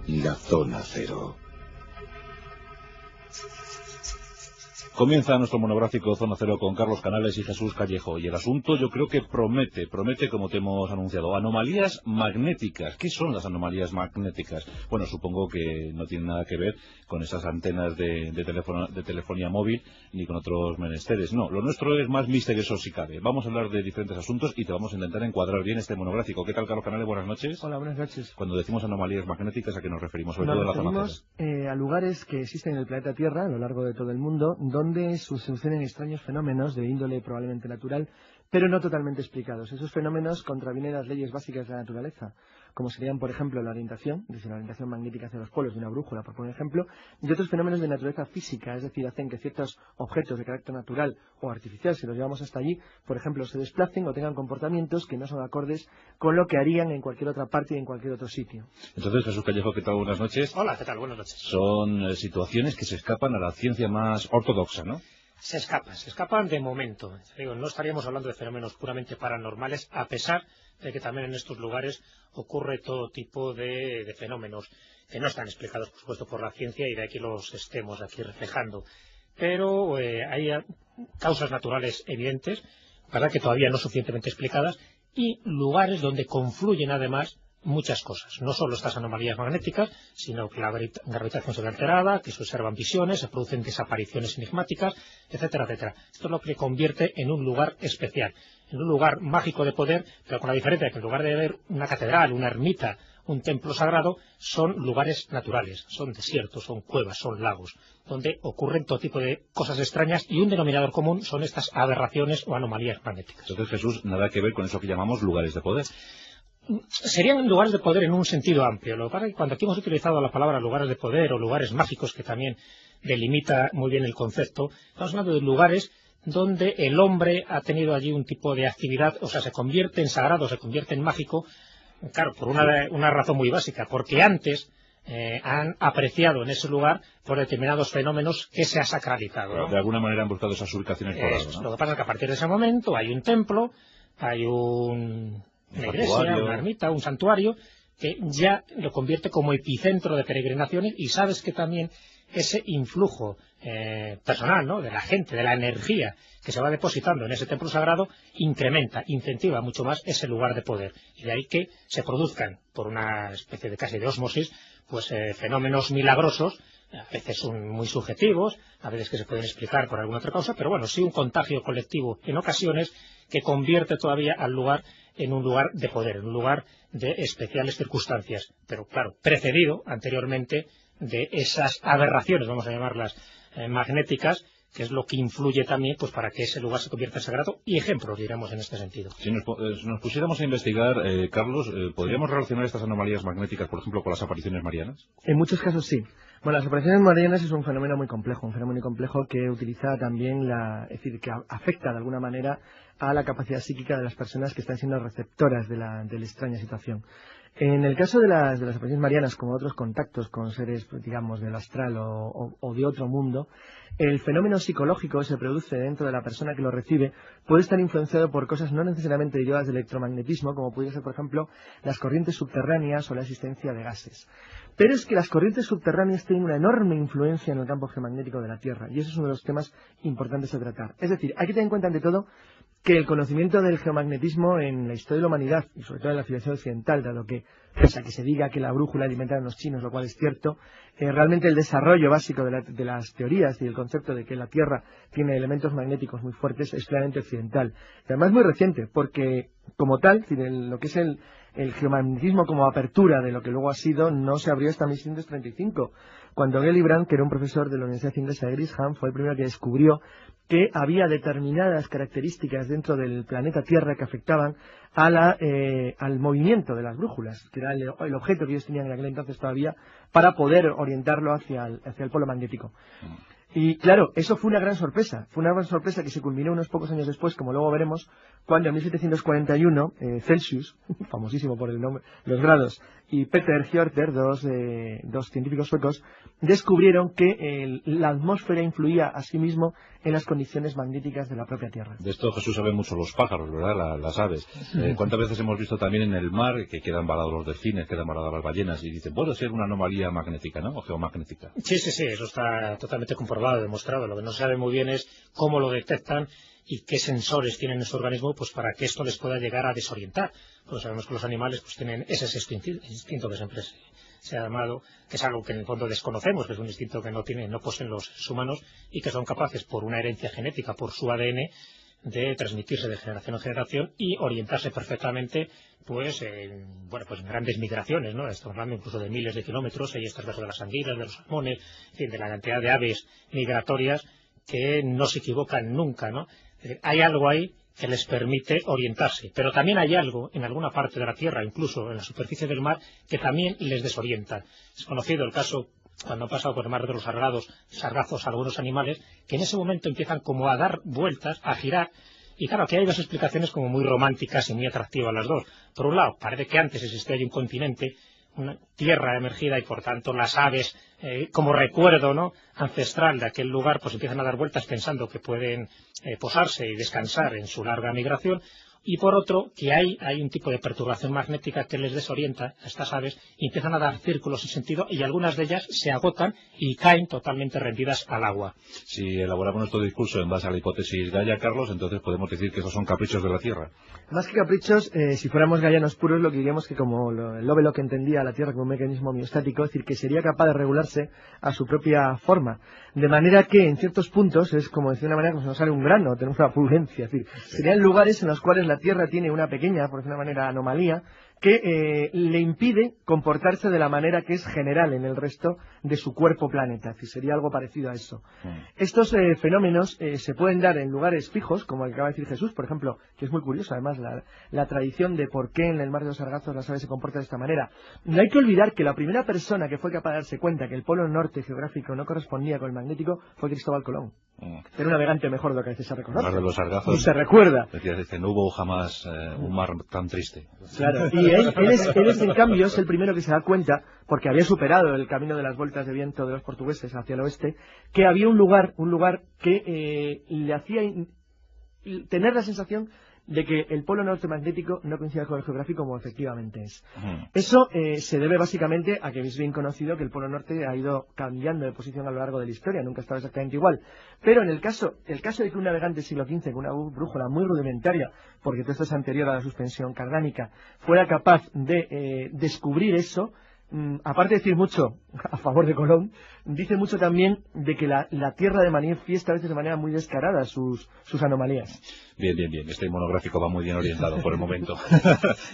La Zona Cero. Comienza nuestro monográfico Zona Cero con Carlos Canales y Jesús Callejo. Y el asunto yo creo que promete como te hemos anunciado. Anomalías magnéticas. ¿Qué son las anomalías magnéticas? Bueno, supongo que no tienen nada que ver con esas antenas de telefonía móvil ni con otros menesteres. No, lo nuestro es más misterioso si cabe. Vamos a hablar de diferentes asuntos y te vamos a intentar encuadrar bien este monográfico. ¿Qué tal, Carlos Canales? Buenas noches. Hola, buenas noches. Cuando decimos anomalías magnéticas, ¿a qué nos referimos? Sobre todo en la zona cero. A lugares que existen en el planeta Tierra, a lo largo de todo el mundo, donde suceden extraños fenómenos de índole probablemente natural, pero no totalmente explicados. Esos fenómenos contravienen las leyes básicas de la naturaleza, como serían, por ejemplo, la orientación, es decir, la orientación magnética hacia los polos de una brújula, por poner ejemplo, y otros fenómenos de naturaleza física, es decir, hacen que ciertos objetos de carácter natural o artificial, si los llevamos hasta allí, por ejemplo, se desplacen o tengan comportamientos que no son acordes con lo que harían en cualquier otra parte y en cualquier otro sitio. Entonces, Jesús Callejo, ¿qué tal? Buenas noches. Hola, ¿qué tal? Buenas noches. Son situaciones que se escapan a la ciencia más ortodoxa, ¿no? Se escapan de momento. Digo, no estaríamos hablando de fenómenos puramente paranormales, a pesar de que también en estos lugares ocurre todo tipo de fenómenos que no están explicados, por supuesto, por la ciencia, y de aquí los estemos aquí reflejando. Pero hay causas naturales evidentes, ¿verdad?, que todavía no suficientemente explicadas, y lugares donde confluyen además muchas cosas, no solo estas anomalías magnéticas, sino que la gravitación se ve alterada, que se observan visiones, se producen desapariciones enigmáticas, etcétera, etcétera. Esto es lo que convierte en un lugar especial, en un lugar mágico de poder, pero con la diferencia de que en lugar de ver una catedral, una ermita, un templo sagrado, son lugares naturales, son desiertos, son cuevas, son lagos, donde ocurren todo tipo de cosas extrañas, y un denominador común son estas aberraciones o anomalías magnéticas. Entonces, Jesús, nada que ver con eso que llamamos lugares de poder. Serían lugares de poder en un sentido amplio. Lo que pasa es que cuando aquí hemos utilizado la palabra lugares de poder o lugares mágicos, que también delimita muy bien el concepto, estamos hablando de lugares donde el hombre ha tenido allí un tipo de actividad, o sea, se convierte en sagrado, se convierte en mágico, claro, por una razón muy básica, porque antes han apreciado en ese lugar por determinados fenómenos que se ha sacralizado, ¿no? De alguna manera han buscado esas ubicaciones por algo, ¿no? Lo que pasa es que a partir de ese momento hay un templo, hay una iglesia, una ermita, un santuario, que ya lo convierte como epicentro de peregrinaciones, y sabes que también ese influjo personal, ¿no?, de la gente, de la energía que se va depositando en ese templo sagrado, incrementa, incentiva mucho más ese lugar de poder. Y de ahí que se produzcan, por una especie de casi de ósmosis, pues fenómenos milagrosos, a veces son muy subjetivos, a veces que se pueden explicar por alguna otra causa, pero bueno, sí un contagio colectivo en ocasiones que convierte todavía al lugar en un lugar de poder, en un lugar de especiales circunstancias, pero claro, precedido anteriormente de esas aberraciones, vamos a llamarlas magnéticas, que es lo que influye también pues para que ese lugar se convierta en sagrado, y ejemplos diremos en este sentido. Si nos pusiéramos a investigar, Carlos, ¿podríamos relacionar estas anomalías magnéticas, por ejemplo, con las apariciones marianas? En muchos casos sí. Bueno, las apariciones marianas es un fenómeno muy complejo, que utiliza también es decir, que afecta de alguna manera a la capacidad psíquica de las personas que están siendo receptoras de la extraña situación. En el caso de las apariciones marianas, como otros contactos con seres, digamos, del astral o de otro mundo, el fenómeno psicológico que se produce dentro de la persona que lo recibe puede estar influenciado por cosas no necesariamente derivadas del electromagnetismo, como puede ser, por ejemplo, las corrientes subterráneas o la existencia de gases. Pero es que las corrientes subterráneas tienen una enorme influencia en el campo geomagnético de la Tierra, y eso es uno de los temas importantes a tratar. Es decir, hay que tener en cuenta, ante todo, que el conocimiento del geomagnetismo en la historia de la humanidad, y sobre todo en la civilización occidental, dado que, pese a que se diga que la brújula alimentaron los chinos, lo cual es cierto, realmente el desarrollo básico de las teorías y el concepto de que la Tierra tiene elementos magnéticos muy fuertes es claramente occidental. Y además muy reciente, porque como tal, lo que es el geomagnetismo como apertura de lo que luego ha sido, no se abrió hasta 1635, cuando Gellibrand, que era un profesor de la Universidad Inglesa de Gresham, fue el primero que descubrió que había determinadas características dentro del planeta Tierra que afectaban al movimiento de las brújulas, que era el objeto que ellos tenían en aquel entonces todavía, para poder orientarlo hacia el polo magnético. Y claro, eso fue una gran sorpresa. Fue una gran sorpresa que se culminó unos pocos años después, como luego veremos, cuando en 1741 Celsius, famosísimo por el nombre, los grados, y Peter Hjorter, dos científicos suecos, descubrieron que la atmósfera influía asimismo en las condiciones magnéticas de la propia Tierra. De esto Jesús sabe mucho los pájaros, ¿verdad? Las aves. ¿Cuántas veces hemos visto también en el mar que quedan varados los delfines, quedan varadas las ballenas y dicen, puede ser una anomalía magnética, ¿no? O geomagnética. Sí, eso está totalmente comprobado, demostrado. Lo que no se sabe muy bien es cómo lo detectan y qué sensores tienen en su organismo pues para que esto les pueda llegar a desorientar. Pues sabemos que los animales pues tienen ese sexto instinto que siempre se ha llamado, que es algo que en el fondo desconocemos, que es un instinto que no poseen los seres humanos y que son capaces por una herencia genética, por su ADN, de transmitirse de generación en generación y orientarse perfectamente pues en grandes migraciones, ¿no? Estamos hablando incluso de miles de kilómetros, hay este caso de las anguilas, de los salmones, en fin, de la cantidad de aves migratorias que no se equivocan nunca, ¿no? Hay algo ahí que les permite orientarse, pero también hay algo en alguna parte de la Tierra, incluso en la superficie del mar, que también les desorienta. Es conocido el caso cuando han pasado por el mar de los sargazos algunos animales, que en ese momento empiezan como a dar vueltas, a girar, y claro, aquí hay dos explicaciones como muy románticas y muy atractivas las dos. Por un lado, parece que antes existía un continente, una tierra emergida y por tanto las aves, como recuerdo, ¿no?, ancestral de aquel lugar, pues empiezan a dar vueltas pensando que pueden posarse y descansar en su larga migración. Y por otro, que hay un tipo de perturbación magnética que les desorienta a estas aves y empiezan a dar círculos sin sentido y algunas de ellas se agotan y caen totalmente rendidas al agua. Si elaboramos nuestro discurso en base a la hipótesis Gaia, Carlos, entonces podemos decir que esos son caprichos de la Tierra. Más que caprichos, si fuéramos gaianos puros, lo que diríamos que como Lovelock entendía a la Tierra como un mecanismo homeostático, es decir, que sería capaz de regularse a su propia forma. De manera que en ciertos puntos es como decir de una manera como si nos sale un grano, tenemos una pulgencia. Es decir, serían lugares en los cuales la Tierra tiene una pequeña, por decir de una manera, anomalía que le impide comportarse de la manera que es general en el resto de su cuerpo planeta. Es decir, sería algo parecido a eso. Estos fenómenos se pueden dar en lugares fijos, como el que acaba de decir Jesús, por ejemplo, que es muy curioso, además, la tradición de por qué en el mar de los sargazos las aves se comportan de esta manera. No hay que olvidar que la primera persona que fue capaz de darse cuenta que el polo norte geográfico no correspondía con el magnético fue Cristóbal Colón. Era un navegante mejor de lo que a veces se reconoce. El mar de los sargazos. Y se recuerda. Dice, no hubo jamás un mar tan triste. Claro, y él es, en cambio, es el primero que se da cuenta, porque había superado el camino de las vueltas de viento de los portugueses hacia el oeste, que había un lugar que le hacía tener la sensación de que el polo norte magnético no coincide con el geográfico como efectivamente es. Eso se debe básicamente a que es bien conocido que el polo norte ha ido cambiando de posición a lo largo de la historia, nunca ha estado exactamente igual. Pero en el caso de que un navegante del siglo XV con una brújula muy rudimentaria, porque todo esto es anterior a la suspensión cardánica, fuera capaz de descubrir eso, aparte de decir mucho a favor de Colón, dice mucho también de que la Tierra manifiesta a veces de manera muy descarada sus anomalías. Bien. Este monográfico va muy bien orientado por el momento.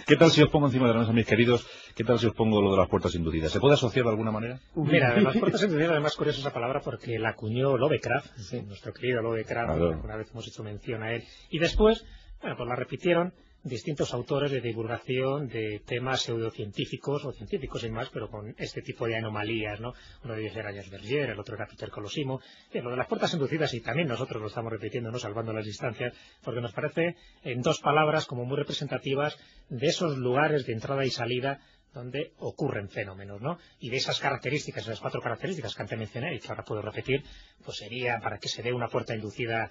¿Qué tal si os pongo encima de la mesa, mis queridos? ¿Qué tal si os pongo lo de las puertas inducidas? ¿Se puede asociar de alguna manera? Mira, las puertas inducidas, además, curiosa esa palabra porque la acuñó Lovecraft, nuestro querido Lovecraft, claro. Una vez hemos hecho mención a él. Y después, pues la repitieron distintos autores de divulgación de temas pseudocientíficos o científicos sin más, pero con este tipo de anomalías, ¿no? Uno de ellos era Jas Berger, el otro era Peter Colosimo. Lo de las puertas inducidas, y también nosotros lo estamos repitiendo, ¿no?, salvando las distancias, porque nos parece en dos palabras como muy representativas de esos lugares de entrada y salida donde ocurren fenómenos, ¿no? Y de esas características, esas 4 características que antes mencioné y que ahora puedo repetir, pues sería, para que se dé una puerta inducida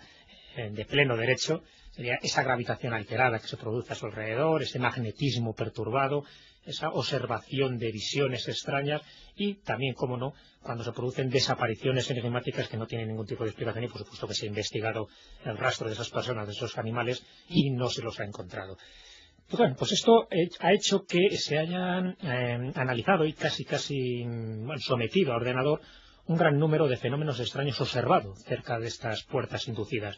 de pleno derecho, sería esa gravitación alterada que se produce a su alrededor, ese magnetismo perturbado, esa observación de visiones extrañas y también, cómo no, cuando se producen desapariciones enigmáticas que no tienen ningún tipo de explicación y por supuesto que se ha investigado el rastro de esas personas, de esos animales y no se los ha encontrado. Pues bueno, pues esto ha hecho que se hayan analizado y casi sometido a ordenador un gran número de fenómenos extraños observados cerca de estas puertas inducidas.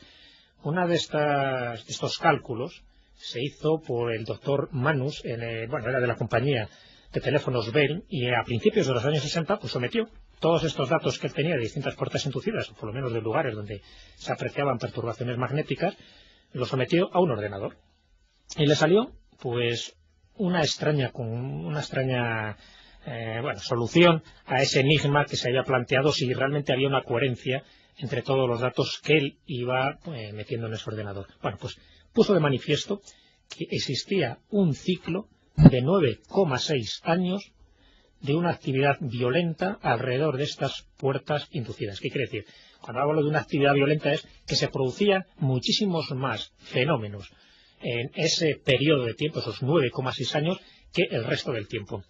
Una de estos cálculos se hizo por el doctor Manus, era de la compañía de teléfonos Bell, y a principios de los años 60 pues sometió todos estos datos que él tenía de distintas puertas inducidas, o por lo menos de lugares donde se apreciaban perturbaciones magnéticas, los sometió a un ordenador. Y le salió pues una extraña solución a ese enigma que se había planteado, si realmente había una coherencia entre todos los datos que él iba metiendo en ese ordenador. Bueno, pues puso de manifiesto que existía un ciclo de 9,6 años de una actividad violenta alrededor de estas puertas inducidas. ¿Qué quiere decir? Cuando hablo de una actividad violenta es que se producían muchísimos más fenómenos en ese periodo de tiempo, esos 9,6 años, que el resto del tiempo.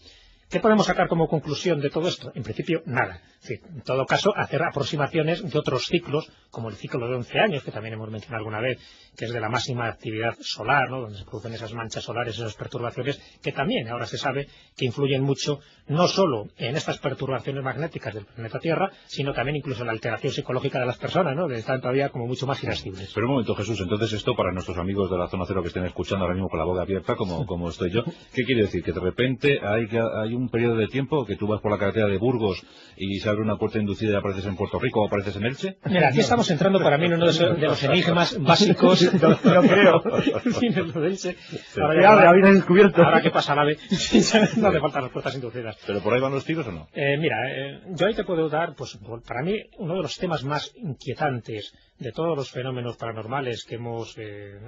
¿Qué podemos sacar como conclusión de todo esto? En principio, nada. Sí, en todo caso, hacer aproximaciones de otros ciclos, como el ciclo de 11 años, que también hemos mencionado alguna vez, que es de la máxima actividad solar, ¿no?, donde se producen esas manchas solares, esas perturbaciones, que también ahora se sabe que influyen mucho, no solo en estas perturbaciones magnéticas del planeta Tierra, sino también incluso en la alteración psicológica de las personas, ¿no?, que están todavía como mucho más irascibles. Pero un momento, Jesús, entonces esto para nuestros amigos de la zona cero que estén escuchando ahora mismo con la boca abierta, como estoy yo, ¿qué quiere decir? Que de repente hay un periodo de tiempo que tú vas por la carretera de Burgos y se abre una puerta inducida y apareces en Puerto Rico o apareces en Elche. Mira, aquí estamos entrando para mí en uno de los enigmas básicos, yo creo. Lo de Elche. Ahora descubierto. Ahora que pasa la ave, no hace falta las puertas inducidas. ¿Pero por ahí van los tiros o no? Yo ahí te puedo dar, pues para mí, uno de los temas más inquietantes de todos los fenómenos paranormales que hemos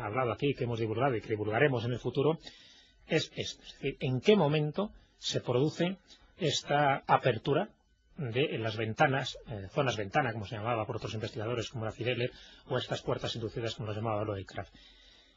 hablado aquí, que hemos divulgado y que divulgaremos en el futuro, es esto. Es decir, ¿en qué momento se produce esta apertura de las ventanas, zonas ventana, como se llamaba por otros investigadores como la Fireler, o estas puertas inducidas como lo llamaba Lovecraft?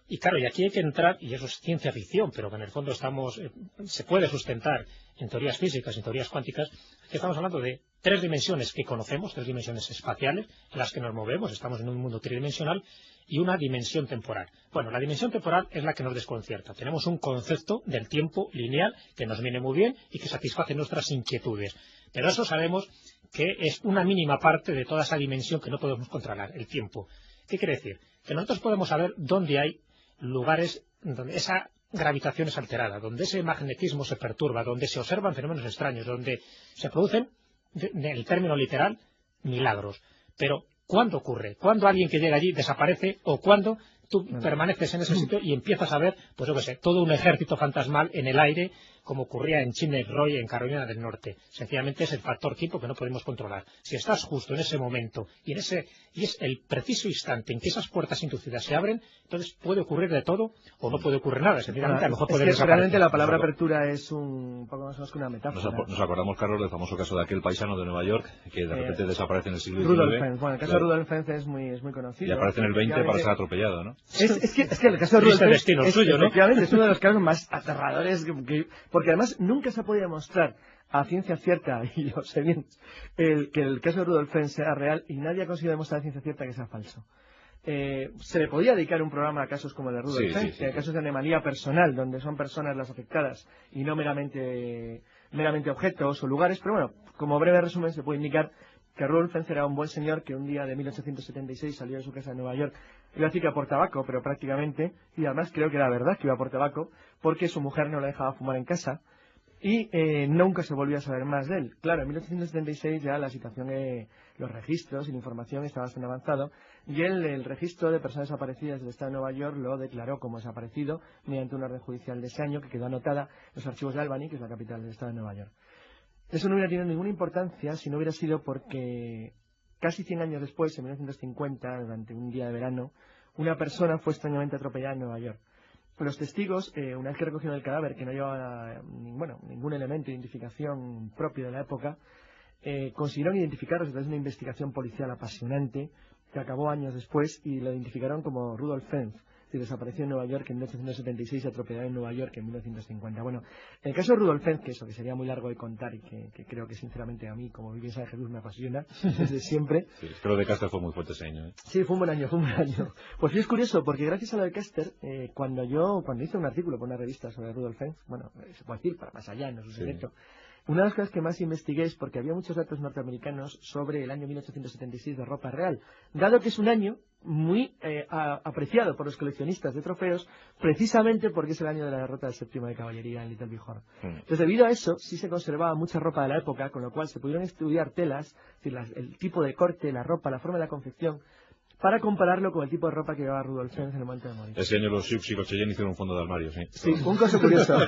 Y claro, y aquí hay que entrar, y eso es ciencia ficción, pero que en el fondo se puede sustentar en teorías físicas, en teorías cuánticas, que estamos hablando de 3 dimensiones que conocemos, 3 dimensiones espaciales en las que nos movemos, estamos en un mundo tridimensional, y una dimensión temporal. Bueno, la dimensión temporal es la que nos desconcierta. Tenemos un concepto del tiempo lineal que nos viene muy bien y que satisface nuestras inquietudes. Pero eso sabemos que es una mínima parte de toda esa dimensión que no podemos controlar, el tiempo. ¿Qué quiere decir? Que nosotros podemos saber dónde hay lugares donde esa gravitación es alterada, donde ese magnetismo se perturba, donde se observan fenómenos extraños, donde se producen, en el término literal, milagros. Pero ¿cuándo ocurre? ¿Cuándo alguien que llega allí desaparece? ¿O cuándo tú permaneces en ese sitio y empiezas a ver, pues yo qué sé, todo un ejército fantasmal en el aire, como ocurría en Chinook Roy, en Carolina del Norte? Sencillamente es el factor tiempo que no podemos controlar. Si estás justo en ese momento y es el preciso instante en que esas puertas inducidas se abren, entonces puede ocurrir de todo o no puede ocurrir nada. Sencillamente a lo mejor puede desaparecer. Realmente la palabra apertura es un poco más que una metáfora. Nos acordamos, Carlos, del famoso caso de aquel paisano de Nueva York que de repente desaparece en el siglo XIX. Rudolf Fentz. Bueno, el caso de Rudolf Fentz es muy conocido. Y aparece en el 20 para ser atropellado, ¿no? Es que el caso de Rudolf Fentz efectivamente es uno de los casos más aterradores porque además nunca se ha podido demostrar a ciencia cierta, y lo sé bien, que el caso de Rudolf Fentz sea real, y nadie ha conseguido demostrar a ciencia cierta que sea falso. Se le podía dedicar un programa a casos como el de Rudolf Fentz, casos de anomalía personal, donde son personas las afectadas y no meramente objetos o lugares, pero bueno, como breve resumen se puede indicar que Rudolf Fentz era un buen señor que un día de 1876 salió de su casa de Nueva York. Iba a decir que a por tabaco, pero prácticamente, y además creo que era verdad que iba a por tabaco, porque su mujer no le dejaba fumar en casa, y nunca se volvió a saber más de él. Claro, en 1876 ya la situación, los registros y la información estaba bastante avanzado, y el registro de personas desaparecidas del Estado de Nueva York lo declaró como desaparecido mediante una orden judicial de ese año que quedó anotada en los archivos de Albany, que es la capital del Estado de Nueva York. Eso no hubiera tenido ninguna importancia si no hubiera sido porque casi 100 años después, en 1950, durante un día de verano, una persona fue extrañamente atropellada en Nueva York. Los testigos, una vez que recogieron el cadáver, que no llevaba ningún elemento de identificación propio de la época, consiguieron identificarlo a través de una investigación policial apasionante que acabó años después, y lo identificaron como Rudolf Fentz, que desapareció en Nueva York en 1876 y atropellado en Nueva York en 1950. Bueno, en el caso de Rudolf Fentz, que sería muy largo de contar y que creo que sinceramente a mí, como bien sabe Jesús, me apasiona desde siempre. Sí, es que lo de Caster fue muy fuerte ese año, ¿eh? Sí, fue un buen año. Pues sí, es curioso, porque gracias a lo de Caster, cuando hice un artículo por una revista sobre Rudolf Fentz, bueno, se puede decir, para más allá, no es un secreto, una de las cosas que más investigué es porque había muchos datos norteamericanos sobre el año 1876 de ropa real, dado que es un año muy apreciado por los coleccionistas de trofeos, precisamente porque es el año de la derrota del séptimo de caballería en Little Bighorn. Entonces, debido a eso, sí se conservaba mucha ropa de la época, con lo cual se pudieron estudiar telas, es decir, el tipo de corte, la ropa, la forma de la confección, para compararlo con el tipo de ropa que llevaba Rudolf Fentz en el momento de morir. Ese año los Sioux y los Cheyenne hicieron un fondo de armario, sí. Sí, un caso curioso.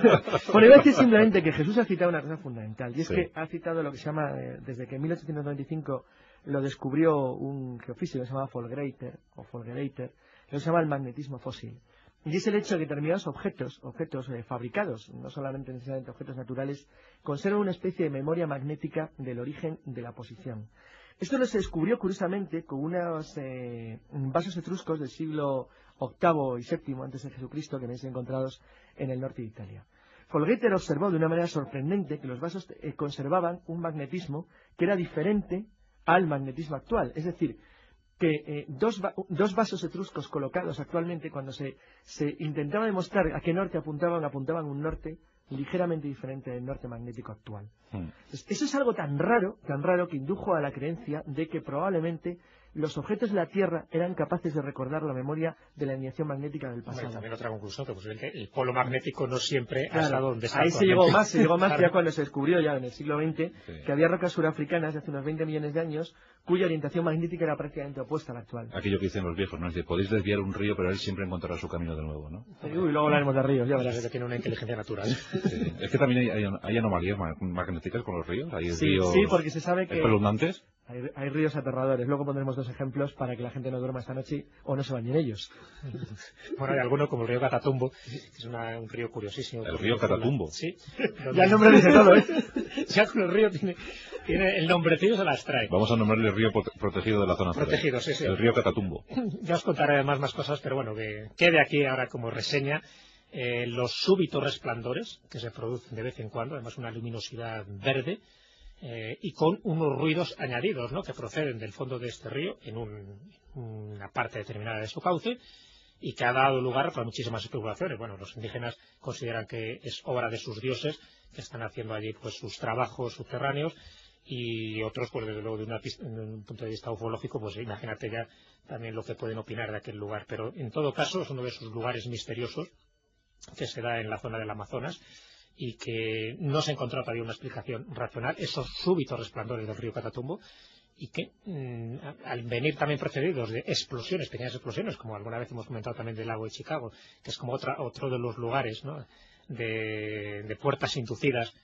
Bueno, iba a decir simplemente que Jesús ha citado una cosa fundamental, y es que ha citado lo que se llama, desde que en 1895 lo descubrió un geofísico que se llama Folgerater, que se llama el magnetismo fósil. Y es el hecho de que determinados objetos fabricados, no solamente necesariamente objetos naturales, conservan una especie de memoria magnética del origen de la posición. Esto se descubrió curiosamente con unos vasos etruscos del siglo VIII y VII antes de Jesucristo, que habían sido encontrados en el norte de Italia. Folgerater observó de una manera sorprendente que los vasos conservaban un magnetismo que era diferente al magnetismo actual. Es decir, que dos vasos etruscos colocados actualmente, cuando se intentaba demostrar a qué norte apuntaban un norte ligeramente diferente del norte magnético actual. Entonces, eso es algo tan raro que indujo a la creencia de que probablemente los objetos de la Tierra eran capaces de recordar la memoria de la alineación magnética del pasado. También otra conclusión, que posiblemente el polo magnético no siempre ha estado donde está. Ahí se llegó más claro. Ya cuando se descubrió ya en el siglo XX que había rocas surafricanas de hace unos 20 millones de años cuya orientación magnética era prácticamente opuesta a la actual. Aquello que dicen los viejos, ¿no? Es de, podéis desviar un río, pero él siempre encontrará su camino de nuevo, ¿no? Sí, y luego hablaremos de ríos, ya verás. Que tiene una inteligencia natural. Sí. Es que también hay anomalías magnéticas con los ríos. Hay ríos porque se sabe que espeluznantes. Hay ríos aterradores. Luego pondremos 2 ejemplos para que la gente no duerma esta noche o no se bañe en ellos. Bueno, hay alguno como el río Catatumbo, que es un río curiosísimo. ¿El río Catatumbo? Sí. Ya el nombre dice todo, ¿eh? Ya con el río tiene el nombrecillo, se las trae. Vamos a nombrarle el río protegido de la zona cero. Protegido, sí. El río Catatumbo. Ya os contaré además más cosas, pero bueno, que quede aquí ahora como reseña los súbitos resplandores que se producen de vez en cuando, además una luminosidad verde, y con unos ruidos añadidos, ¿no?, que proceden del fondo de este río en una parte determinada de su cauce y que ha dado lugar a muchísimas especulaciones. Bueno, los indígenas consideran que es obra de sus dioses que están haciendo allí pues sus trabajos subterráneos, y otros, pues desde luego, de un punto de vista ufológico, pues imagínate ya también lo que pueden opinar de aquel lugar. Pero en todo caso es uno de esos lugares misteriosos que se da en la zona del Amazonas y que no se ha encontrado todavía una explicación racional, esos súbitos resplandores del río Catatumbo, y que al venir también precedidos de explosiones, pequeñas explosiones, como alguna vez hemos comentado también del lago de Chicago, que es como otro de los lugares, ¿no?, de puertas inducidas,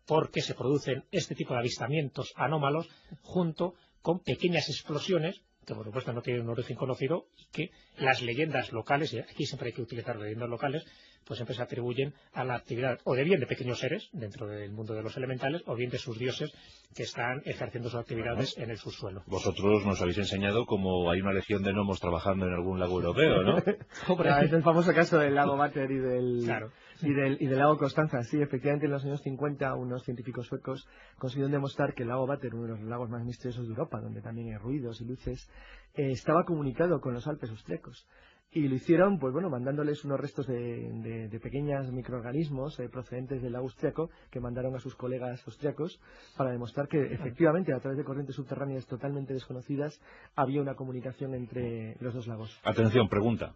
porque se producen este tipo de avistamientos anómalos junto con pequeñas explosiones que por supuesto no tienen un origen conocido y que las leyendas locales, y aquí siempre hay que utilizar leyendas locales, pues siempre se atribuyen a la actividad o de bien de pequeños seres dentro del mundo de los elementales o bien de sus dioses que están ejerciendo sus actividades en el subsuelo. Vosotros nos habéis enseñado cómo hay una legión de gnomos trabajando en algún lago europeo, ¿no? Es el famoso caso del lago Bater y del... Claro. Y del lago Constanza. Sí, efectivamente en los años 50 unos científicos suecos consiguieron demostrar que el lago Bater, uno de los lagos más misteriosos de Europa, donde también hay ruidos y luces, estaba comunicado con los Alpes austríacos. Y lo hicieron, pues bueno, mandándoles unos restos de pequeños microorganismos procedentes del lago austríaco que mandaron a sus colegas austriacos para demostrar que efectivamente a través de corrientes subterráneas totalmente desconocidas había una comunicación entre los dos lagos. Atención, pregunta.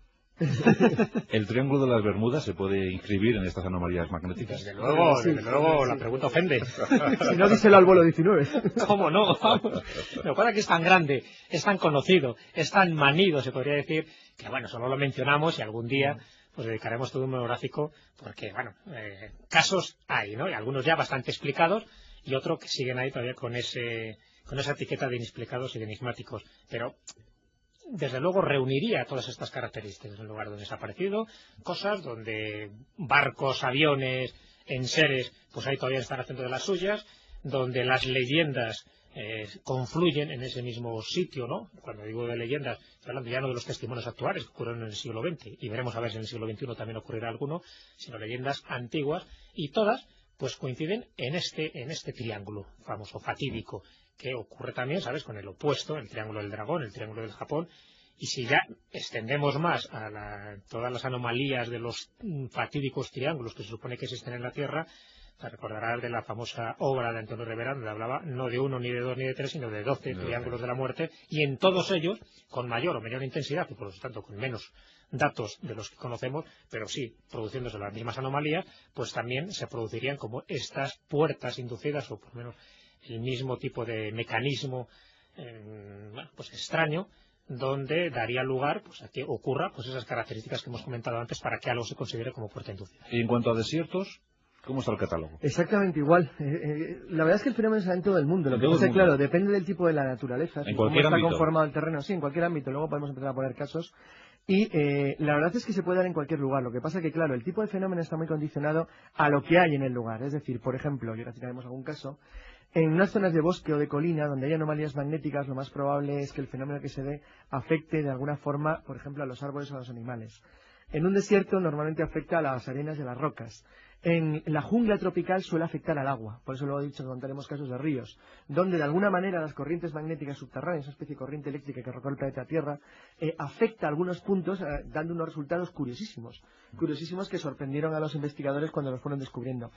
¿El Triángulo de las Bermudas se puede inscribir en estas anomalías magnéticas? Desde luego, la pregunta ofende. Si no, díselo al vuelo 19. ¿Cómo no? Vamos. Lo que pasa es que es tan grande, es tan conocido, es tan manido, se podría decir, que bueno, solo lo mencionamos y algún día pues dedicaremos todo un monográfico, porque bueno, casos hay, ¿no? Y algunos ya bastante explicados y otros que siguen ahí todavía con esa etiqueta de inexplicados y de enigmáticos. Pero desde luego reuniría todas estas características en el lugar donde se ha aparecido, cosas donde barcos, aviones, enseres, pues ahí todavía están haciendo de las suyas, donde las leyendas confluyen en ese mismo sitio, ¿no? Cuando digo de leyendas, estoy hablando ya no de los testimonios actuales que ocurrieron en el siglo XX, y veremos a ver si en el siglo XXI también ocurrirá alguno, sino leyendas antiguas, y todas pues coinciden en este triángulo famoso, fatídico, que ocurre también, ¿sabes?, con el opuesto, el triángulo del dragón, el triángulo del Japón. Y si ya extendemos más a todas las anomalías de los fatídicos triángulos que se supone que existen en la Tierra, te recordarás de la famosa obra de Antonio Rivera, donde hablaba no de 1, ni de 2, ni de 3, sino de 12 triángulos de la muerte, y en todos ellos, con mayor o menor intensidad, y por lo tanto con menos datos de los que conocemos, pero sí produciéndose las mismas anomalías, pues también se producirían como estas puertas inducidas, o por lo menos el mismo tipo de mecanismo pues extraño, donde daría lugar pues a que ocurra pues esas características que hemos comentado antes para que algo se considere como puerta inducida. Y en cuanto a desiertos, ¿Cómo está el catálogo? Exactamente igual. La verdad es que el fenómeno está en todo el mundo. Lo que pasa es, claro, depende del tipo de la naturaleza. En cómo cualquier está ámbito. conformado el terreno. Sí, en cualquier ámbito. Luego podemos empezar a poner casos. Y la verdad es que se puede dar en cualquier lugar. Lo que pasa es que, claro, el tipo de fenómeno está muy condicionado a lo que hay en el lugar. Es decir, por ejemplo, y ahora citaremos algún caso, en unas zonas de bosque o de colina donde hay anomalías magnéticas, lo más probable es que el fenómeno que se dé afecte de alguna forma, por ejemplo, a los árboles o a los animales. En un desierto normalmente afecta a las arenas y a las rocas. En la jungla tropical suele afectar al agua, por eso luego he dicho que contaremos casos de ríos, donde de alguna manera las corrientes magnéticas subterráneas, una especie de corriente eléctrica que recorre el planeta Tierra, afecta a algunos puntos, dando unos resultados curiosísimos que sorprendieron a los investigadores cuando los fueron descubriendo.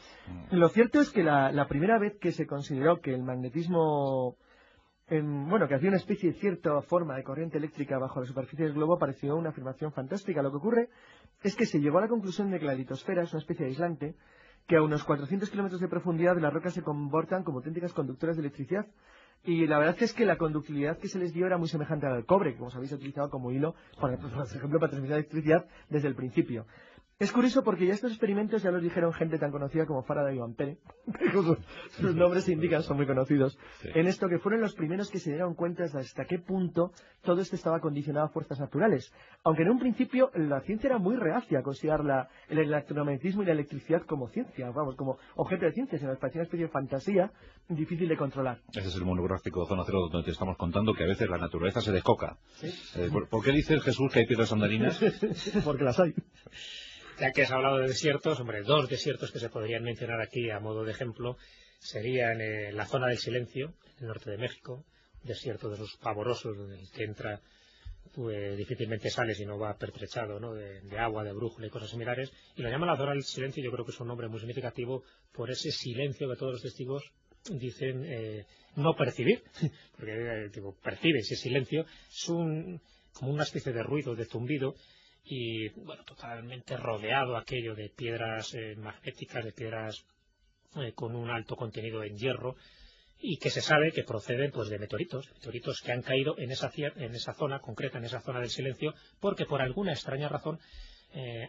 Lo cierto es que la primera vez que se consideró que el magnetismo, que hacía una especie de cierta forma de corriente eléctrica bajo la superficie del globo, pareció una afirmación fantástica. Lo que ocurre es que se llegó a la conclusión de que la litosfera es una especie de aislante, que a unos 400 kilómetros de profundidad las rocas se comportan como auténticas conductoras de electricidad. Y la verdad es que la conductividad que se les dio era muy semejante a la del cobre, que como sabéis se ha utilizado como hilo, por ejemplo, para transmitir electricidad desde el principio. Es curioso porque ya estos experimentos ya los dijeron gente tan conocida como Faraday o Ampere, sus nombres se indican, son muy conocidos, sí. En esto que fueron los primeros que se dieron cuenta de hasta qué punto todo esto estaba condicionado a fuerzas naturales. Aunque en un principio la ciencia era muy reacia a considerar el electromagnetismo y la electricidad como ciencia, como objeto de ciencia, sino que parecía una especie de fantasía difícil de controlar. Ese es el monográfico de Zona Cero donde te estamos contando que a veces la naturaleza se descoca. ¿Sí? ¿Por qué dices, Jesús, que hay piedras andarinas? Porque las hay. Ya que has hablado de desiertos, dos desiertos que se podrían mencionar aquí a modo de ejemplo serían la zona del silencio, en el norte de México, desierto de los pavorosos, donde el que entra pues difícilmente sale si no va pertrechado, ¿no? de agua, de brújula y cosas similares, y lo llaman la zona del silencio. Yo creo que es un nombre muy significativo por ese silencio que todos los testigos dicen no percibir, porque percibe ese silencio, es como una especie de ruido, de zumbido, y bueno, totalmente rodeado aquello de piedras magnéticas, de piedras con un alto contenido en hierro, y que se sabe que proceden pues de meteoritos que han caído en esa zona concreta, en esa zona del silencio, porque por alguna extraña razón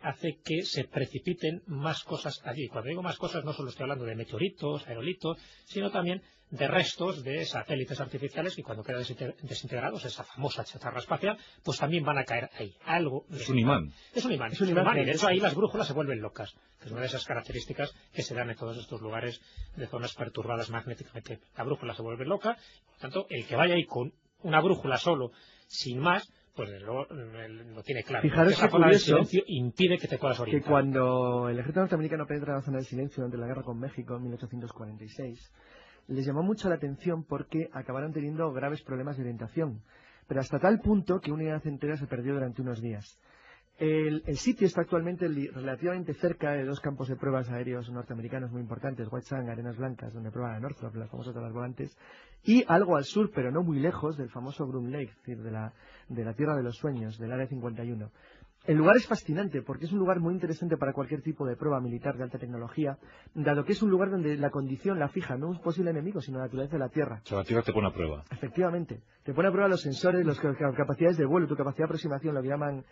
hace que se precipiten más cosas allí. Cuando digo más cosas no solo estoy hablando de meteoritos, aerolitos, sino también de restos de satélites artificiales que cuando quedan desintegrados, esa famosa chatarra espacial, pues también van a caer ahí. Algo es un imán. Es un imán. Y de hecho ahí las brújulas se vuelven locas, que es una de esas características que se dan en todos estos lugares de zonas perturbadas magnéticamente. La brújula se vuelve loca, por lo tanto, el que vaya ahí con una brújula solo, sin más, pues lo tiene claro. Fijaros esa zona del silencio impide que te puedas orientar. Que cuando el ejército norteamericano penetra en la zona del silencio durante la guerra con México en 1846, les llamó mucho la atención porque acabaron teniendo graves problemas de orientación, pero hasta tal punto que una unidad entera se perdió durante unos días. El sitio está actualmente relativamente cerca de dos campos de pruebas aéreos norteamericanos muy importantes, White Sands, Arenas Blancas, donde prueban a Northrop, las famosas de las volantes, y algo al sur, pero no muy lejos, del famoso Groom Lake, es decir, de la Tierra de los Sueños, del Área 51. El lugar es fascinante porque es un lugar muy interesante para cualquier tipo de prueba militar de alta tecnología, dado que es un lugar donde la condición la fija no un posible enemigo, sino la naturaleza de la Tierra. O sea, la Tierra te pone a prueba. Efectivamente. Te pone a prueba los sensores, las capacidades de vuelo, tu capacidad de aproximación, lo que llaman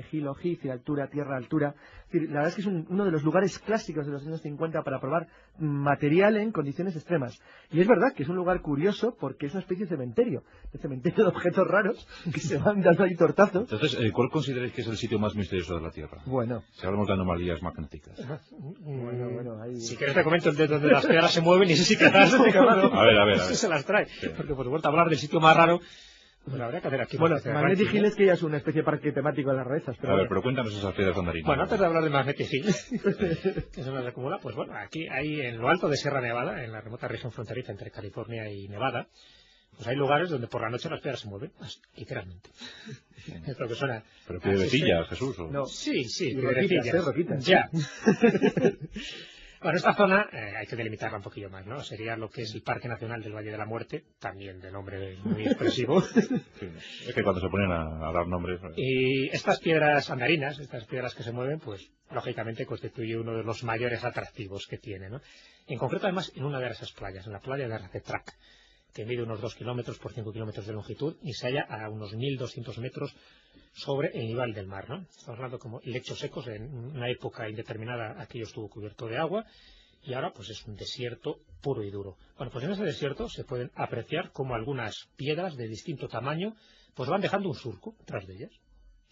Gil o Gif, altura, tierra, altura. Es decir, la verdad es que es uno de los lugares clásicos de los años 50 para probar material en condiciones extremas. Y es verdad que es un lugar curioso porque es una especie de cementerio de objetos raros que se van dando ahí tortazos. Entonces, ¿cuál consideráis que es el sitio más misterioso de la Tierra? Bueno. Si hablamos de anomalías magnéticas. Ahí... Si quieres te comento el de donde las piedras se mueven y si capaz. A ver. Se las trae. Sí. Porque por supuesto hablar del sitio más raro, pues habría que hacer aquí. Bueno, Magnetic Hill es que ya es una especie de parque temático de las rarezas. Pero cuéntanos esas piedras andarinas. Bueno, antes de hablar de Magnetic Hill, que se nos acumula, pues bueno, aquí hay en lo alto de Sierra Nevada, en la remota región fronteriza entre California y Nevada, pues hay lugares donde por la noche las piedras se mueven, literalmente. Es lo que suena. Pero piedrecillas, Jesús. ¿O? No. Sí, roquitas. Ya. Bueno, esta zona hay que delimitarla un poquillo más, ¿no? Sería lo que es el Parque Nacional del Valle de la Muerte, también de nombre muy expresivo. Sí, es que cuando se ponen a dar nombres... Y estas piedras andarinas, estas piedras que se mueven, pues lógicamente constituye uno de los mayores atractivos que tiene, ¿no? En concreto, además, en una de esas playas, en la playa de Arcetrac, que mide unos 2 kilómetros por 5 kilómetros de longitud y se halla a unos 1.200 metros sobre el nivel del mar, ¿no? Estamos hablando como lechos secos. En una época indeterminada aquello estuvo cubierto de agua y ahora pues es un desierto puro y duro. Bueno, pues en ese desierto se pueden apreciar como algunas piedras de distinto tamaño pues van dejando un surco tras de ellas.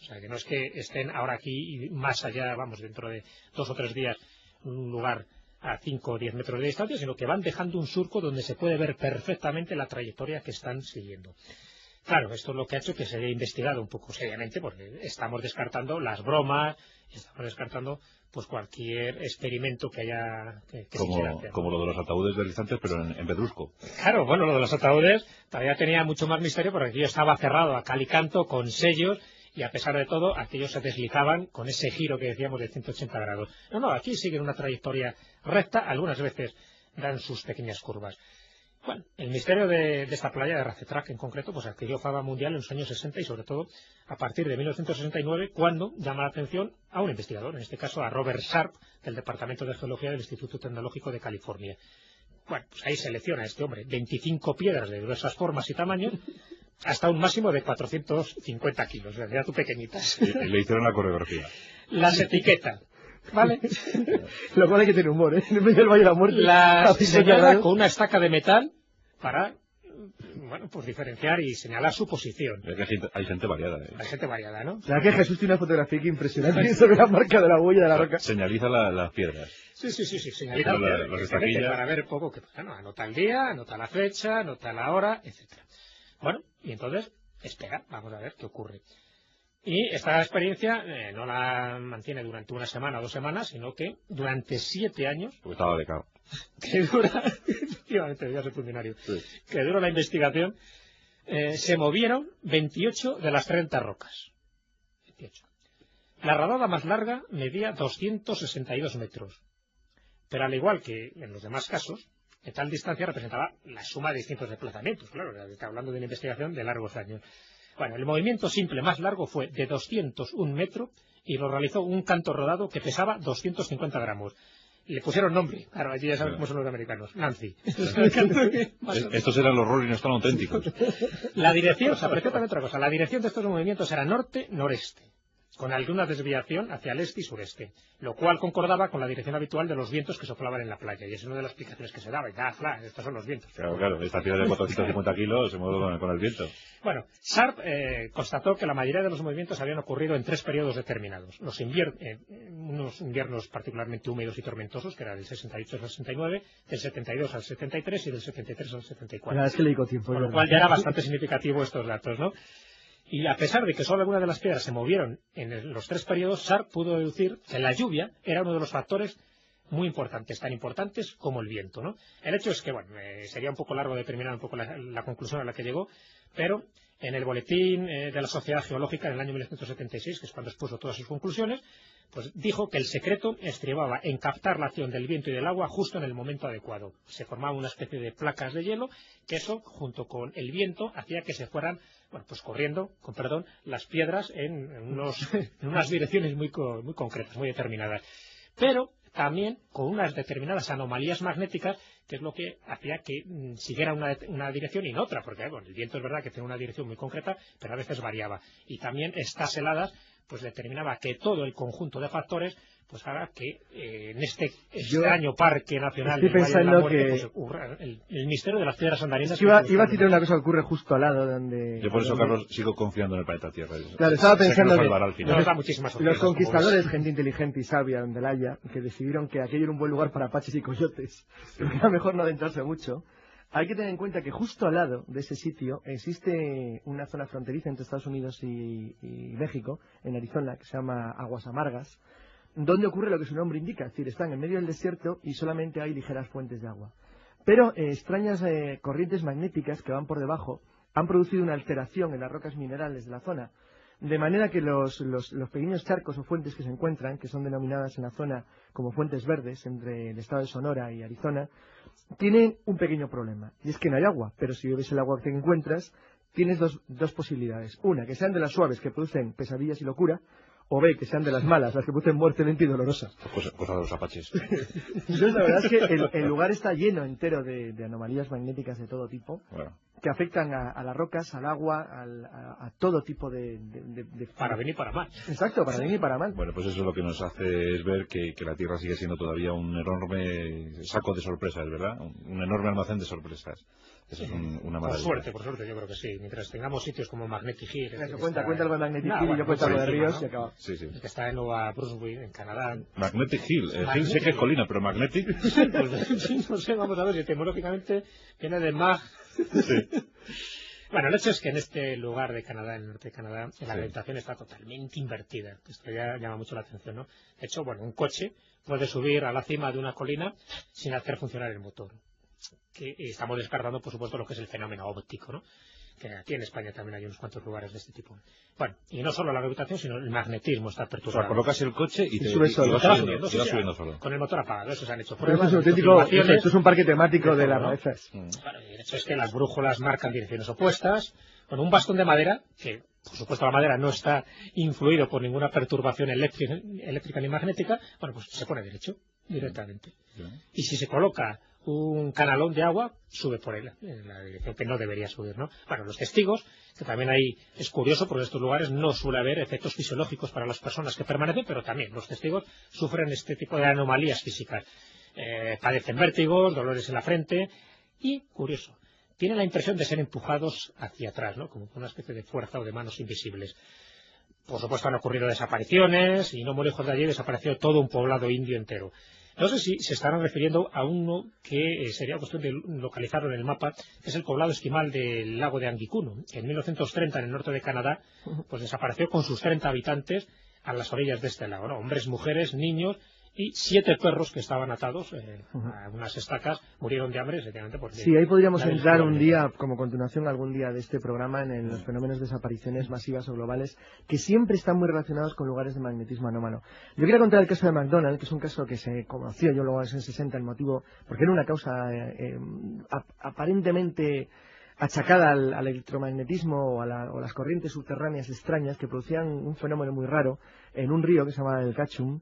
O sea, que no es que estén ahora aquí y más allá, vamos, dentro de 2 o 3 días, un lugar a 5 o 10 metros de distancia, sino que van dejando un surco donde se puede ver perfectamente la trayectoria que están siguiendo. Claro, esto es lo que ha hecho que se haya investigado un poco seriamente, porque estamos descartando las bromas, estamos descartando pues cualquier experimento que haya que se quiera hacer. Como lo de los ataúdes deslizantes, pero en pedrusco. Claro, bueno, lo de los ataúdes todavía tenía mucho más misterio porque aquello estaba cerrado a cal y canto, con sellos, y a pesar de todo, aquellos se deslizaban con ese giro que decíamos de 180 grados. No, aquí siguen una trayectoria recta, algunas veces dan sus pequeñas curvas. Bueno, el misterio de esta playa de Racetrak en concreto, pues adquirió fama mundial en los años 60 y sobre todo a partir de 1969, cuando llama la atención a un investigador, en este caso a Robert Sharp, del Departamento de Geología del Instituto Tecnológico de California. Bueno, pues ahí selecciona a este hombre 25 piedras de diversas formas y tamaños, hasta un máximo de 450 kilos, ya tú pequeñitas. Y le hicieron la coreografía. Las etiqueta, ¿vale? Lo cual hay que tener humor, ¿eh? En medio del Valle de la Muerte. Las señala con una estaca de metal para, bueno, pues diferenciar y señalar su posición. Hay gente variada, ¿eh? Hay gente variada, ¿no? La que Jesús tiene una fotografía que impresionante sobre la marca de la huella de la roca. Señaliza las piedras. Sí, señaliza las estaquillas para ver poco que, bueno, anota el día, anota la fecha, anota la hora, etcétera. Bueno, y entonces, espera, vamos a ver qué ocurre. Y esta experiencia no la mantiene durante una semana o 2 semanas, sino que durante 7 años... Porque estaba becado. Que dura, efectivamente, ya soy funcionario, sí. Que dura la investigación, se movieron 28 de las 30 rocas. 28. La radada más larga medía 262 metros. Pero al igual que en los demás casos, tal distancia representaba la suma de distintos desplazamientos. Claro, está hablando de una investigación de largos años. Bueno, el movimiento simple más largo fue de 201 metros y lo realizó un canto rodado que pesaba 250 gramos. Le pusieron nombre. Claro, allí ya saben cómo son los americanos. Nancy. Estos eran los Rolling Stone auténticos. La dirección, se apreció también otra cosa. La dirección de estos movimientos era norte-noreste, con alguna desviación hacia el este y sureste, lo cual concordaba con la dirección habitual de los vientos que soplaban en la playa, y es una de las explicaciones que se daba, y estos son los vientos. Claro, esta piedra de 450 kilos se mueve con el viento. Bueno, Sharp constató que la mayoría de los movimientos habían ocurrido en 3 periodos determinados, unos inviernos particularmente húmedos y tormentosos, que era del 68 al 69, del 72 al 73 y del 73 al 74. La verdad es que le digo tiempo. Con lo cual ya era bastante significativo estos datos, ¿no? Y a pesar de que solo algunas de las piedras se movieron en los 3 periodos, Sharp pudo deducir que la lluvia era uno de los factores muy importantes, tan importantes como el viento, ¿no? El hecho es que, bueno, sería un poco largo determinar un poco la conclusión a la que llegó, pero en el boletín de la Sociedad Geológica en el año 1976, que es cuando expuso todas sus conclusiones, pues dijo que el secreto estribaba en captar la acción del viento y del agua justo en el momento adecuado. Se formaba una especie de placas de hielo, que eso, junto con el viento, hacía que se fueran, bueno, pues corriendo, las piedras en unas direcciones muy concretas, muy determinadas. Pero también con unas determinadas anomalías magnéticas, que es lo que hacía que siguiera una dirección y no otra, porque bueno, el viento es verdad que tiene una dirección muy concreta, pero a veces variaba. Y también estas heladas pues determinaba que todo el conjunto de factores pues haga que en este extraño parque nacional del Valle de la Muerte, pues ocurra el misterio de las piedras andarinas. Iba a citar una cosa que ocurre justo al lado donde... Yo por eso, Carlos, sigo confiando en el planeta Tierra. Claro, estaba pensando que los conquistadores, gente inteligente y sabia donde la haya, que decidieron que aquello era un buen lugar para apaches y coyotes, pero que era mejor no adentrarse mucho. Hay que tener en cuenta que justo al lado de ese sitio existe una zona fronteriza entre Estados Unidos y México, en Arizona, que se llama Aguas Amargas, donde ocurre lo que su nombre indica, es decir, están en medio del desierto y solamente hay ligeras fuentes de agua. Pero extrañas corrientes magnéticas que van por debajo han producido una alteración en las rocas minerales de la zona, de manera que los pequeños charcos o fuentes que se encuentran, que son denominadas en la zona como fuentes verdes, entre el estado de Sonora y Arizona, tienen un pequeño problema, y es que no hay agua, pero si bebes el agua que te encuentras, tienes dos posibilidades. Una, que sean de las suaves que producen pesadillas y locura, o B, que sean de las malas, las que producen muerte lenta y dolorosa. Cosa de los apaches. Entonces, la verdad es que el lugar está lleno entero de anomalías magnéticas de todo tipo. Bueno. que afectan a las rocas, al agua, a todo tipo de... Para bien y para mal. Exacto, para bien y para mal. Bueno, pues eso lo que nos hace es ver que la Tierra sigue siendo todavía un enorme saco de sorpresas, ¿verdad? Un enorme almacén de sorpresas. Eso es una maravilla. Por suerte, yo creo que sí. Mientras tengamos sitios como Magnetic Hill... Eso, cuenta algo de Magnetic Hill y yo cuento algo de Ríos y acaba. Sí, sí. Que está en Nueva Brunswick, en Canadá. Magnetic Hill. Hill sé que es colina, pero Magnetic... Pues, no sé, vamos a ver si etimológicamente viene de mag... Sí. Bueno, el hecho es que en este lugar de Canadá, en el norte de Canadá, la gravitación está totalmente invertida. Esto ya llama mucho la atención, ¿no? De hecho, bueno, un coche puede subir a la cima de una colina sin hacer funcionar el motor. Y estamos descartando, por supuesto, lo que es el fenómeno óptico, ¿no? Que aquí en España también hay unos cuantos lugares de este tipo. Bueno, y no solo la gravitación, sino el magnetismo está perturbado. O sea, colocas el coche y te sube solo. vas subiendo solo. Con el motor apagado, eso se han hecho Pero pruebas. esto es un parque temático de las rarezas. Bueno, y el hecho es que las brújulas marcan direcciones opuestas. Con un bastón de madera, que por supuesto la madera no está influido por ninguna perturbación eléctrica ni magnética, bueno, pues se pone derecho directamente. Y si se coloca un canalón de agua, sube por él, en la dirección que no debería subir, ¿no? Bueno, los testigos, que también ahí es curioso, porque en estos lugares no suele haber efectos fisiológicos para las personas que permanecen, pero también los testigos sufren este tipo de anomalías físicas. Padecen vértigos, dolores en la frente y, curioso, tienen la impresión de ser empujados hacia atrás, ¿no? Como una especie de fuerza o de manos invisibles. Por supuesto han ocurrido desapariciones y no muy lejos de allí desapareció todo un poblado indio entero. No sé si se estarán refiriendo a uno que sería cuestión de localizarlo en el mapa, que es el poblado esquimal del lago de Angikuno. En 1930, en el norte de Canadá, pues desapareció con sus 30 habitantes a las orillas de este lago, ¿no? Hombres, mujeres, niños y 7 perros que estaban atados a unas estacas murieron de hambre, efectivamente. Sí, ahí podríamos entrar un día, como continuación algún día de este programa, en los fenómenos de desapariciones masivas o globales, que siempre están muy relacionados con lugares de magnetismo anómalo. Yo quería contar el caso de McDonald, que es un caso que se conoció yo luego en los años 60, el motivo, porque era una causa aparentemente achacada al electromagnetismo o a las corrientes subterráneas extrañas que producían un fenómeno muy raro en un río que se llama el Ketchum.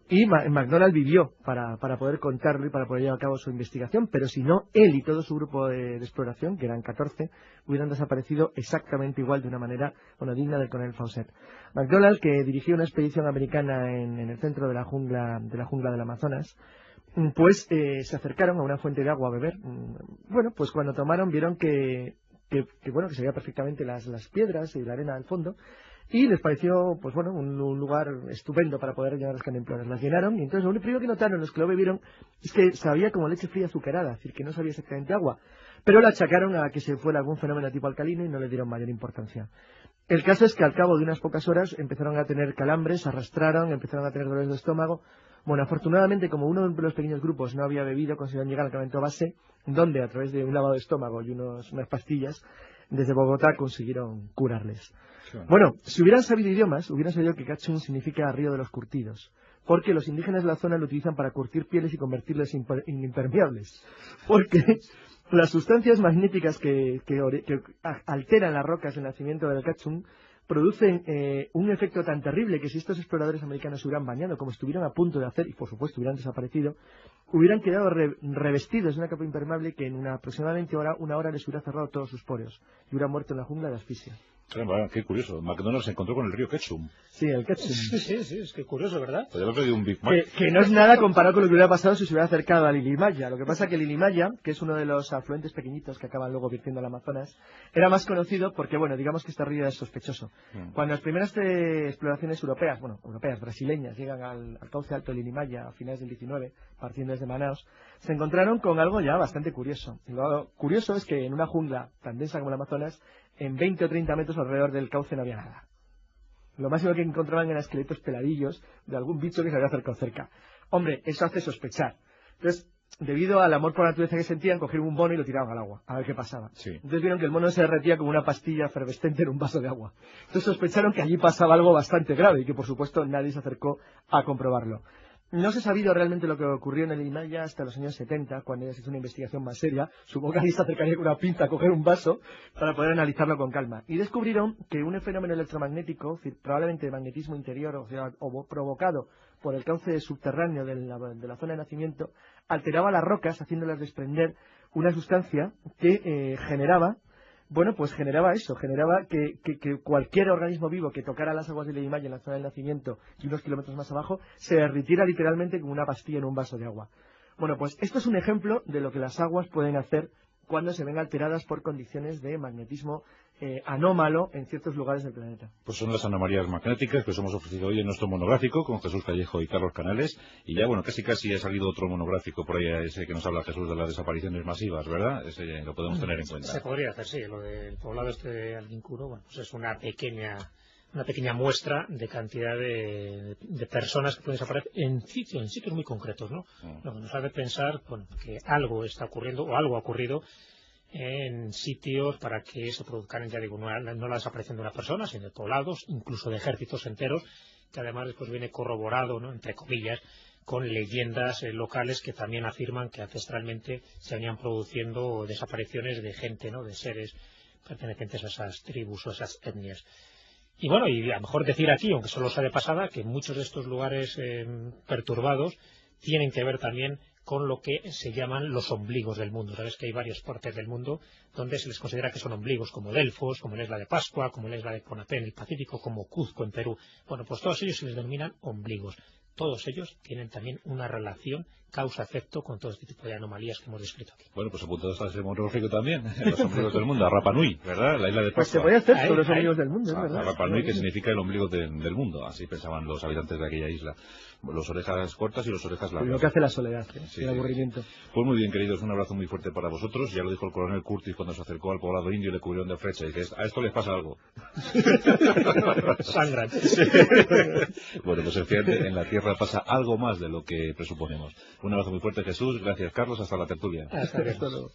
Y McDonald vivió para poder contarlo y para poder llevar a cabo su investigación, pero si no, él y todo su grupo de exploración, que eran 14, hubieran desaparecido exactamente igual de una manera, digna del coronel Fawcett. McDonald, que dirigió una expedición americana en el centro de la jungla del Amazonas, pues se acercaron a una fuente de agua a beber. Bueno, pues cuando tomaron vieron que se veía perfectamente las piedras y la arena al fondo. Y les pareció, pues bueno, un lugar estupendo para poder llenar las cantimploras. Las llenaron y entonces lo primero que notaron los que lo bebieron es que sabía como leche fría azucarada, es decir, que no sabía exactamente agua. Pero la achacaron a que se fuera algún fenómeno tipo alcalino y no le dieron mayor importancia. El caso es que al cabo de unas pocas horas empezaron a tener calambres, se arrastraron, empezaron a tener dolores de estómago. Bueno, afortunadamente, como uno de los pequeños grupos no había bebido, consiguieron llegar al campamento base, donde a través de un lavado de estómago y unas pastillas, desde Bogotá consiguieron curarles. Bueno, si hubieran sabido idiomas, hubieran sabido que Ketchum significa río de los curtidos, porque los indígenas de la zona lo utilizan para curtir pieles y convertirles en impermeables, porque las sustancias magnéticas que alteran las rocas del nacimiento del Ketchum producen un efecto tan terrible que si estos exploradores americanos se hubieran bañado, como estuvieron a punto de hacer, y por supuesto hubieran desaparecido, hubieran quedado revestidos de una capa impermeable que en aproximadamente una hora les hubiera cerrado todos sus poros y hubieran muerto en la jungla de asfixia. Qué curioso. McDonald se encontró con el río Ketchum. Sí, el Ketchum. Sí, es que curioso, ¿verdad? Podría haber pedido un Big Mac. Que no es nada comparado con lo que hubiera pasado si se hubiera acercado al Lilimaya. Lo que pasa es que el Lilimaya, que es uno de los afluentes pequeñitos que acaban luego virtiendo al Amazonas, era más conocido porque, bueno, digamos que este río es sospechoso. Cuando las primeras exploraciones europeas, brasileñas, llegan al cauce alto del Lilimaya a finales del 19, partiendo desde Manaos, se encontraron con algo ya bastante curioso. Lo curioso es que en una jungla tan densa como el Amazonas, en 20 o 30 metros alrededor del cauce no había nada. Lo máximo que encontraban eran esqueletos peladillos de algún bicho que se había acercado cerca. Hombre, eso hace sospechar. Entonces, debido al amor por la naturaleza que sentían, cogieron un mono y lo tiraron al agua, a ver qué pasaba. Sí. Entonces vieron que el mono se derretía como una pastilla efervescente en un vaso de agua. Entonces sospecharon que allí pasaba algo bastante grave y que, por supuesto, nadie se acercó a comprobarlo. No se ha sabido realmente lo que ocurrió en el Himalaya hasta los años 70, cuando ya se hizo una investigación más seria. Supongo que alguien se acercaría con una pinza a coger un vaso para poder analizarlo con calma. Y descubrieron que un fenómeno electromagnético, probablemente de magnetismo interior, o provocado por el cauce subterráneo de la zona de nacimiento, alteraba las rocas, haciéndolas desprender una sustancia que generaba Bueno, pues generaba eso, generaba que cualquier organismo vivo que tocara las aguas del Limaye en la zona del nacimiento y unos kilómetros más abajo se derritiera literalmente como una pastilla en un vaso de agua. Bueno, pues esto es un ejemplo de lo que las aguas pueden hacer cuando se ven alteradas por condiciones de magnetismo anómalo en ciertos lugares del planeta. Pues son las anomalías magnéticas que os hemos ofrecido hoy en nuestro monográfico con Jesús Callejo y Carlos Canales. Y ya, bueno, casi ha salido otro monográfico por ahí, ese que nos habla Jesús de las desapariciones masivas, ¿verdad? Ese lo podemos tener en cuenta. Se podría hacer, sí. Lo del poblado este de Aldincuro, bueno, pues es una pequeña muestra de cantidad de personas que pueden desaparecer en sitios muy concretos, ¿no? Lo que nos hace pensar, bueno, que algo está ocurriendo o algo ha ocurrido en sitios para que se produzcan, ya digo, no la desaparición de una persona, sino de poblados, incluso de ejércitos enteros, que además después viene corroborado, ¿no?, entre comillas, con leyendas locales que también afirman que ancestralmente se venían produciendo desapariciones de gente, ¿no?, de seres pertenecientes a esas tribus o esas etnias. Y bueno, y a lo mejor decir aquí, aunque solo sea de pasada, que muchos de estos lugares perturbados tienen que ver también con lo que se llaman los ombligos del mundo. Sabes que hay varias partes del mundo donde se les considera que son ombligos, como Delfos, como la isla de Pascua, como la isla de Conapé en el Pacífico, como Cuzco en Perú. Bueno, pues todos ellos se les denominan ombligos. Todos ellos tienen también una relación causa-efecto con todo este tipo de anomalías que hemos descrito aquí. Bueno, pues apuntados a ese monográfico también, los ombligos del mundo, a Rapa Nui, ¿verdad? La isla de Pascua. Pues se puede hacer sobre los ombligos del mundo, es verdad. Rapa Nui, que significa el ombligo del mundo, así pensaban los habitantes de aquella isla. Los orejas cortas y los orejas largas. Lo que hace la soledad, sí, el aburrimiento. Pues muy bien, queridos, un abrazo muy fuerte para vosotros. Ya lo dijo el coronel Curtis cuando se acercó al poblado indio y le cubrieron de flecha. Y dice, a esto les pasa algo. Sangran. Sí. Bueno, pues en la tierra pasa algo más de lo que presuponemos. Un abrazo muy fuerte, Jesús. Gracias, Carlos. Hasta la tertulia. Hasta luego.